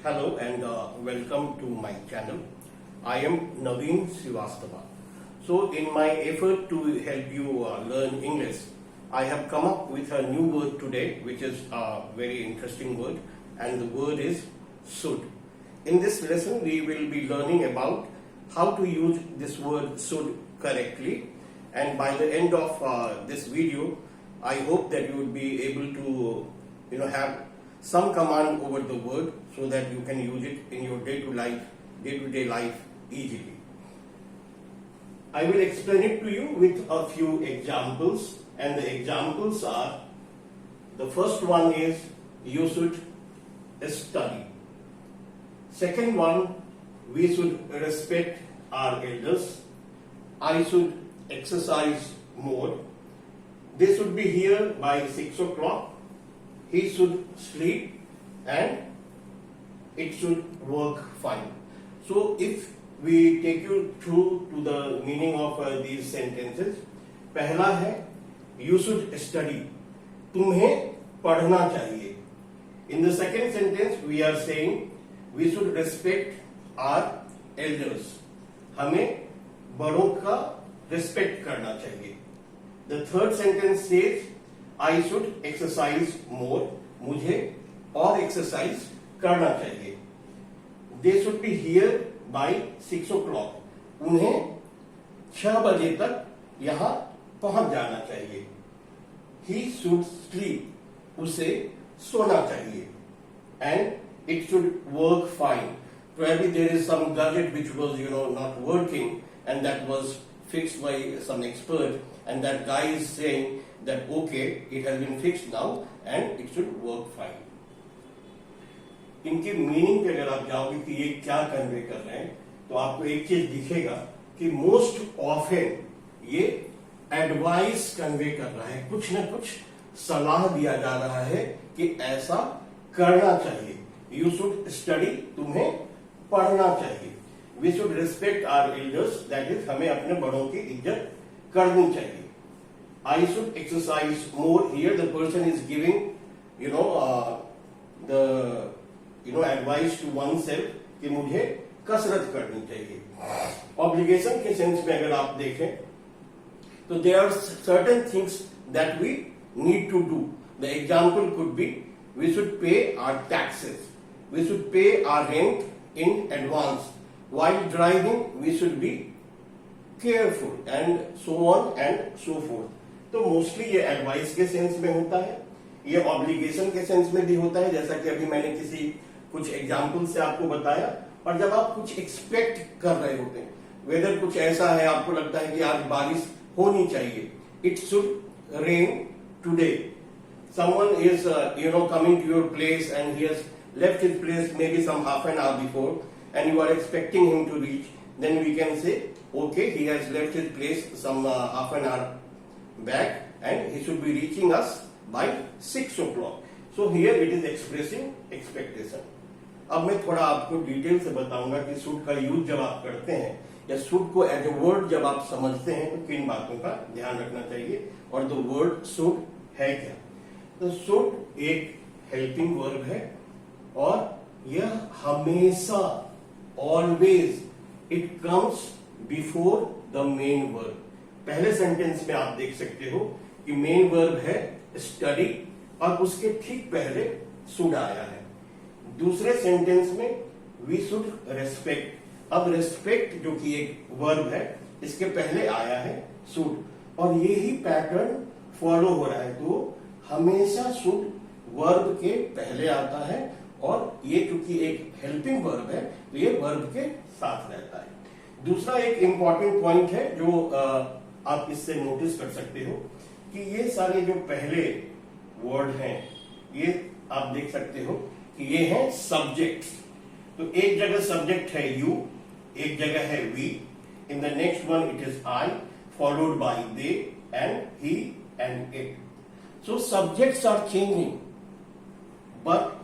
Hello and welcome to my channel. I am Naveen Srivastava. So in my effort to help you learn English, I have come up with a new word today which is a very interesting word, and the word is should. In this lesson we will be learning about how to use this word should correctly, and by the end of this video I hope that you will be able to have some command over the word so that you can use it in your day-to-day life easily. I will explain it to you with a few examples, and the examples are: the first one is you should study. Second one, we should respect our elders. I should exercise more. They should be here by 6 o'clock. He should sleep and it should work fine. So if we take you through to the meaning of these sentences, पहला है you should study, तुम्हें पढ़ना चाहिए. In the second sentence we are saying we should respect our elders, हमें बड़ों का respect करना चाहिए. The third sentence says I should exercise more, मुझे और exercise करना चाहिए. They should be here by 6 o'clock. उन्हें 6 बजे तक यहाँ पहुंच जाना चाहिए. He should sleep. उसे सोना चाहिए. And it should work fine. Probably there is some gadget which was not working, and that was fixed by some expert, and that guy is saying that okay, it has been fixed now and it should work fine. इनके meaning पे अगर आप जाओगे कि ये क्या convey कर रहे हैं, तो आपको एक चीज दिखेगा कि मोस्ट ऑफन ये एडवाइस कन्वे कर रहा है, कुछ ना कुछ सलाह दिया जा रहा है कि ऐसा करना चाहिए. यू शुड स्टडी, तुम्हें पढ़ना चाहिए. We should respect our elders, that is हमें अपने बड़ों की इज्जत करनी चाहिए. I should exercise more. Here the person is giving, the advice to oneself कि मुझे कसरत करनी चाहिए. Obligation के सेंस में अगर आप देखें तो there are certain things that we need to do. The example could be we should pay our taxes, we should pay our rent in advance. While driving we should be careful, and so on and so forth. तो mostly ये advice के sense में होता है, ये obligation के sense में भी होता है, जैसा कि अभी मैंने कुछ एग्जाम्पल से आपको बताया. और जब आप कुछ एक्सपेक्ट कर रहे होते हैं, वेदर कुछ ऐसा है, आपको लगता है कि आज बारिश होनी चाहिए, it should rain today. Someone is coming to your place and he has left his place may be some half an hour before and you are expecting him to reach, then we can say okay, he has left his place some half an hour back and he should be reaching us by 6 o'clock. So here it is expressing expectation. अब मैं थोड़ा आपको detail से बताऊंगा कि should का use जब आप करते हैं या should को एज ए वर्ड जब आप समझते हैं तो किन बातों का ध्यान रखना चाहिए और द वर्ड should है क्या. तो should एक हेल्पिंग वर्ब है और यह हमेशा always it comes before the main verb. पहले सेंटेंस में आप देख सकते हो कि मेन वर्ब है स्टडी और उसके ठीक पहले शुड आया है. दूसरे सेंटेंस में वी शुड रेस्पेक्ट. अब रेस्पेक्ट जो कि एक वर्ब है, इसके पहले आया है शुड, और यही पैटर्न फॉलो हो रहा है. तो हमेशा शुड वर्ब के पहले आता है, और ये चूंकि एक हेल्पिंग वर्ब है तो ये वर्ब के साथ रहता है. दूसरा एक इंपॉर्टेंट पॉइंट है जो आप इससे नोटिस कर सकते हो कि ये सारे जो पहले वर्ड हैं, ये आप देख सकते हो कि ये हैं सब्जेक्ट्स. तो एक जगह सब्जेक्ट है यू, एक जगह है we, in the next one it is I, followed by they and he and it. So subjects are changing but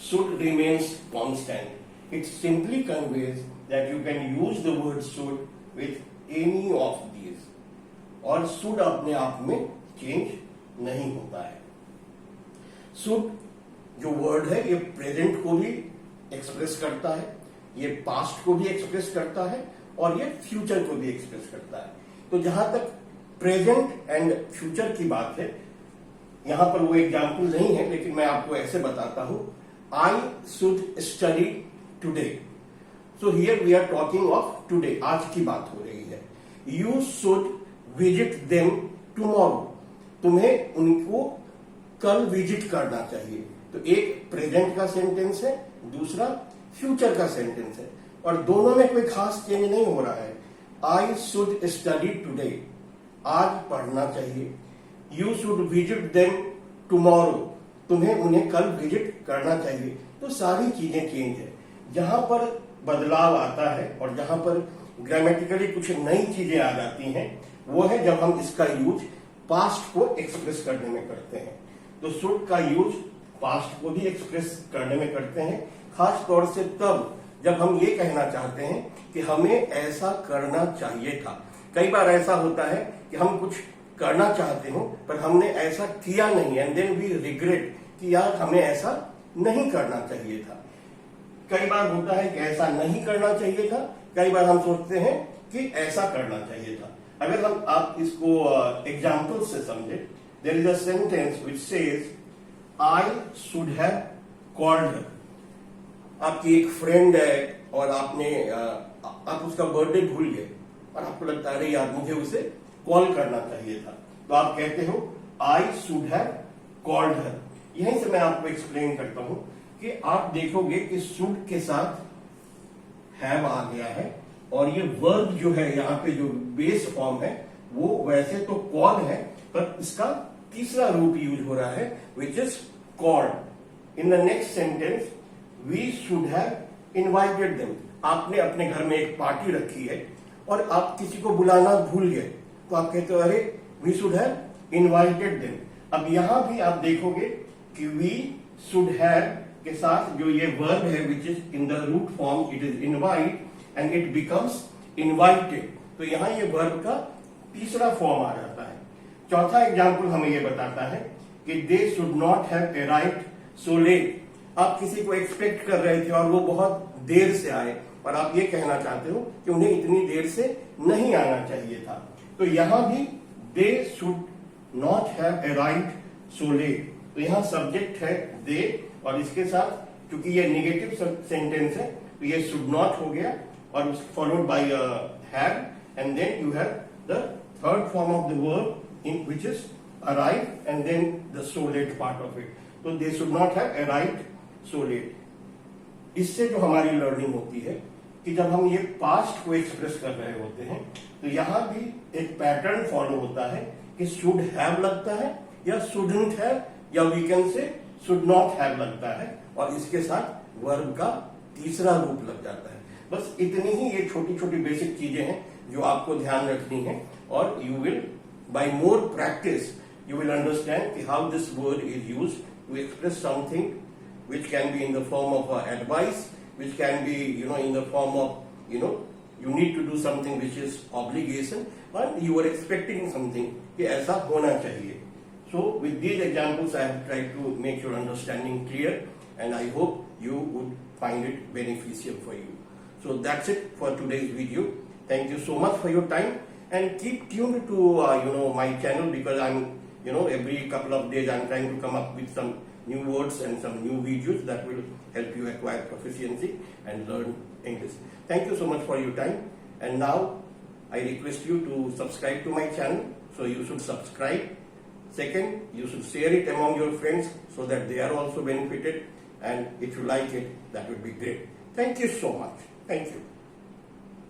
should remains constant. It simply conveys that you can use the word should with any of these, और should अपने आप में change नहीं होता है. should जो word है ये प्रेजेंट को भी एक्सप्रेस करता है, ये पास्ट को भी एक्सप्रेस करता है और ये फ्यूचर को भी एक्सप्रेस करता है। तो जहां तक प्रेजेंट एंड फ्यूचर की बात है, यहां पर वो एग्जाम्पल नहीं है, लेकिन मैं आपको ऐसे बताता हूं, I should study today. So here we are talking of today, आज की बात हो रही है। You should visit them tomorrow, तुम्हें उनको कल विजिट करना चाहिए। तो एक प्रेजेंट का सेंटेंस है, दूसरा फ्यूचर का सेंटेंस है, और दोनों में कोई खास चेंज नहीं हो रहा है। आई शुड स्टडी टुडे, आज पढ़ना चाहिए। You should visit them tomorrow, तुम्हें उन्हें कल विजिट करना चाहिए। तो सारी चीजें चेंज है। जहां पर बदलाव आता है और जहां पर ग्रामेटिकली कुछ नई चीजें आ जाती हैं, वो है जब हम इसका यूज पास्ट को एक्सप्रेस करने में करते हैं। तो शुड का यूज पास्ट को भी एक्सप्रेस करने में करते हैं, खास तौर से तब जब हम ये कहना चाहते हैं कि हमें ऐसा करना चाहिए था। कई बार ऐसा होता है कि हम कुछ करना चाहते हो पर हमने ऐसा किया नहीं, एंड देन वी रिग्रेट कि यार हमें ऐसा नहीं करना चाहिए था। कई बार होता है कि ऐसा नहीं करना चाहिए था, कई बार हम सोचते हैं कि ऐसा करना चाहिए था। अगर हम आप इसको एग्जाम्पल से समझे, there is a sentence which says I should have called her. आपकी एक फ्रेंड है और आप उसका बर्थडे भूल गए और आपको लगता है अरे यार मुझे उसे कॉल करना चाहिए था, तो आप कहते हो आई शुड हैव कॉल्ड हर। यहीं से मैं आपको एक्सप्लेन करता हूं कि आप देखोगे कि शुड के साथ हैव आ गया है, और ये वर्ब जो है यहाँ पे जो बेस फॉर्म है वो वैसे तो कॉल है, पर इसका तीसरा रूप यूज हो रहा है which is called. In the next sentence we should have invited them. आपने अपने घर में एक पार्टी रखी है और आप किसी को बुलाना भूल गए, तो आप कहते हो अरे we should have invited them. अब यहां भी आप देखोगे कि वी शुड हैव के साथ जो ये वर्ब है which is in the root form, it is invite and it becomes invited. तो यहां ये वर्ब का तीसरा फॉर्म आ जाता है। चौथा एग्जाम्पल हमें ये बताता है कि दे should not have arrived so late. आप किसी को एक्सपेक्ट कर रहे थे और वो बहुत देर से आए, और आप ये कहना चाहते हो कि उन्हें इतनी देर से नहीं आना चाहिए था। तो यहां भी दे should not have arrived so late. तो यहां सब्जेक्ट है दे, और इसके साथ क्योंकि ये नेगेटिव सेंटेंस है तो ये शुड नॉट हो गया, और followed by have, and then you have the third form of the verb in which is arrive, and then the so late part of it. तो they should not have arrived so late. इससे जो हमारी learning होती है कि जब हम ये पास्ट को एक्सप्रेस कर रहे होते हैं तो यहां भी एक पैटर्न फॉलो होता है कि शुड हैव लगता है या शुडंट हैव, या we can say should not have लगता है, और इसके साथ वर्ब का तीसरा रूप लग जाता है। बस इतनी ही ये छोटी छोटी बेसिक चीजें हैं जो आपको ध्यान रखनी है, और you will buy more practice you will understand how this word is used to express something which can be in the form of advice, which can be in the form of you need to do something which is obligation, but you are expecting something कि ऐसा होना चाहिए. So with these examples I have tried to make your understanding clear, and I hope you would find it beneficial for you. So that's it for today's video. Thank you so much for your time, and keep tuned to my channel, because I'm every couple of days I'm trying to come up with some new words and some new videos that will help you acquire proficiency and learn English. Thank you so much for your time, and now I request you to subscribe to my channel. So you should subscribe. Second, you should share it among your friends so that they are also benefited, and if you like it, that would be great. Thank you so much. Thank you.